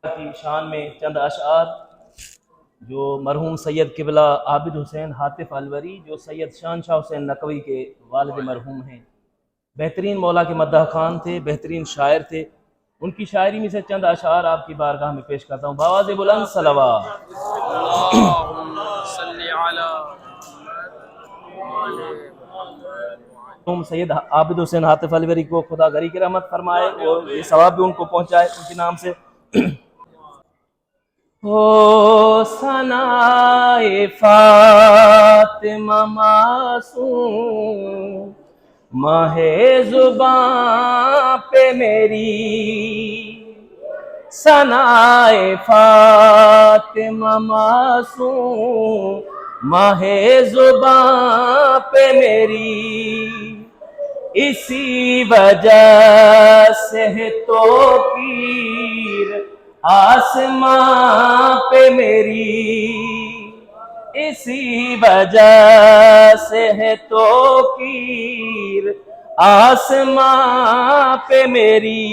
की शान में चंद अशआर जो मरहूम सैयद किबला आबिद हुसैन हातिफ अलवरी जो सैयद शहनशाह हुसैन नकवी के वालिद मरहूम हैं, बेहतरीन मौला के मद्दाह खान थे, बेहतरीन शायर थे। उनकी शायरी में से चंद अशआर आपकी बारगाह में पेश करता हूँ। बावाज़ बुलंद सलवात। सैयद आबिद हुसैन हातिफ अलवरी को खुदा गरी की रहमत फरमाए और ये सवाब भी उनको पहुँचाए उनके नाम से। हो सनाए फातिमा मासूम माहे जुबां पे मेरी, सनाए फातिमा मासूम माहे जुबां पे मेरी, इसी वजह से तो पीर आसमां पे मेरी, इसी वजह से है तो कीर आसमां पे मेरी।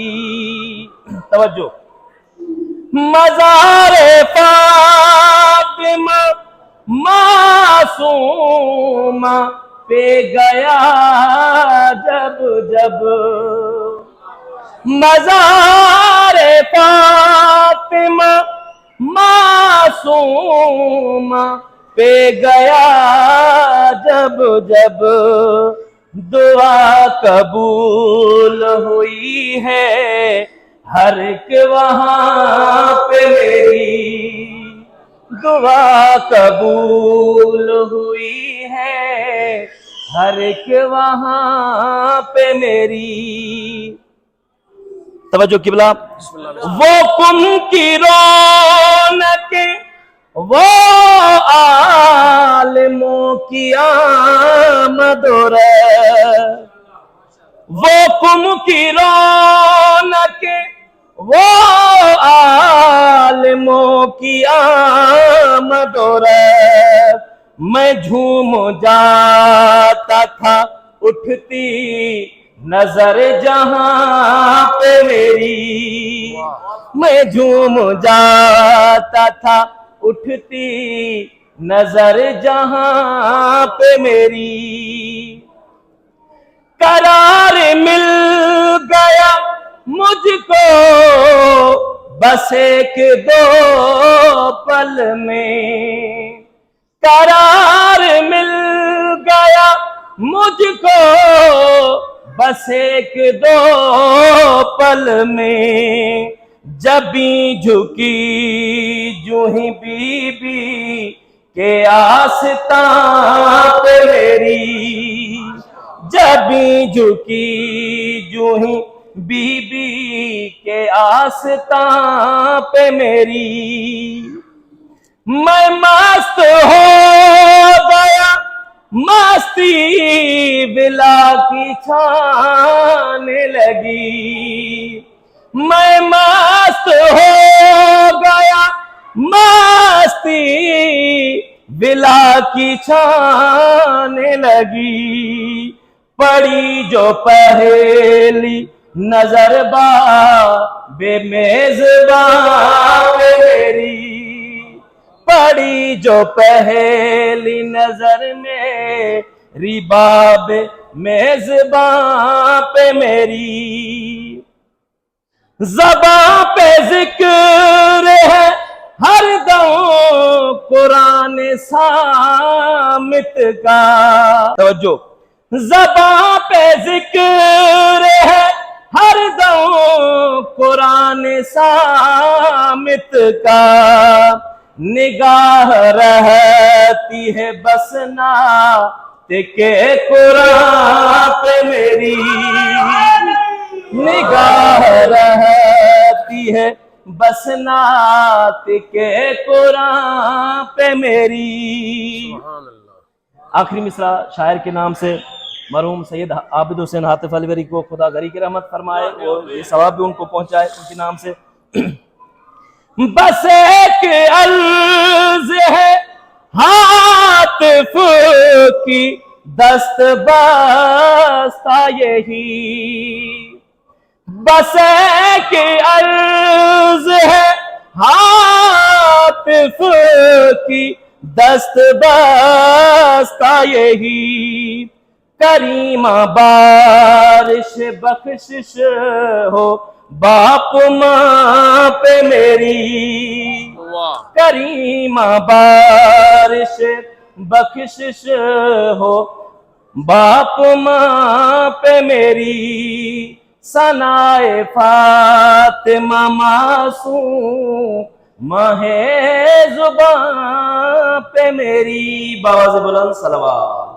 तवज्जो। मज़ारे फातिमा मासूमा पे गया जब जब, मज़ारे फातिमा मासूमा पे गया जब जब, दुआ कबूल हुई है हर एक वहाँ पे मेरी, दुआ कबूल हुई है हर एक वहाँ पे मेरी। तवज्जो किबला। वो कुम की रौनक वो आलिमों की आमद और वो कुम की रौनक वो आलिमों की आमद और मैं झूम जाता था उठती नजर जहां पे मेरी, मैं झूम जाता था उठती नजर जहां पे मेरी, करार मिल गया मुझको बस एक दो पल में, करार मिल गया मुझको बस एक दो पल में, जबी झुकी जूही बीबी के आस्तां पे मेरी, जबी झुकी जूही बीबी के आस्तां पे मेरी, मैं मस्त हो गया मस्ती बिला की छाने लगी, मैं मस्त हो गया मस्ती बिला की छाने लगी, पड़ी जो पहली नजर बा बेमेज़बां पे मेरी, पड़ी जो पहली नजर में रिबाब मेज़बां पे मेरी, ज़बां पे जिक्र है हर दम कुरान सामित का। तवज्जो। ज़बां पे जिक्र है हर दम कुरान सामित का, निगाह रहती है बस नाते के कुरान पे मेरी, निगाह रहती है बस नाते के कुरान पे मेरी। आखिरी मिसरा शायर के नाम से मरहूम सैयद आबिद हुसैन हातिफ अलवरी को खुदा गरी की रहमत फरमाए और ये सवाब भी उनको पहुंचाए उनके नाम से। बस एक अर्ज है हातिफ की दस्त बस्ता यही, बस एक अर्ज है लुत्फ की दस्त बस्ता यही, करीमा बारिश बख्शिश हो बाप माँ पे मेरी, करीमा बारिश बख्शिश हो बाप माँ पे मेरी, सनाए फातिमा मासूम माहे जुबान पे मेरी। बावाज़ बुलंद सलवात।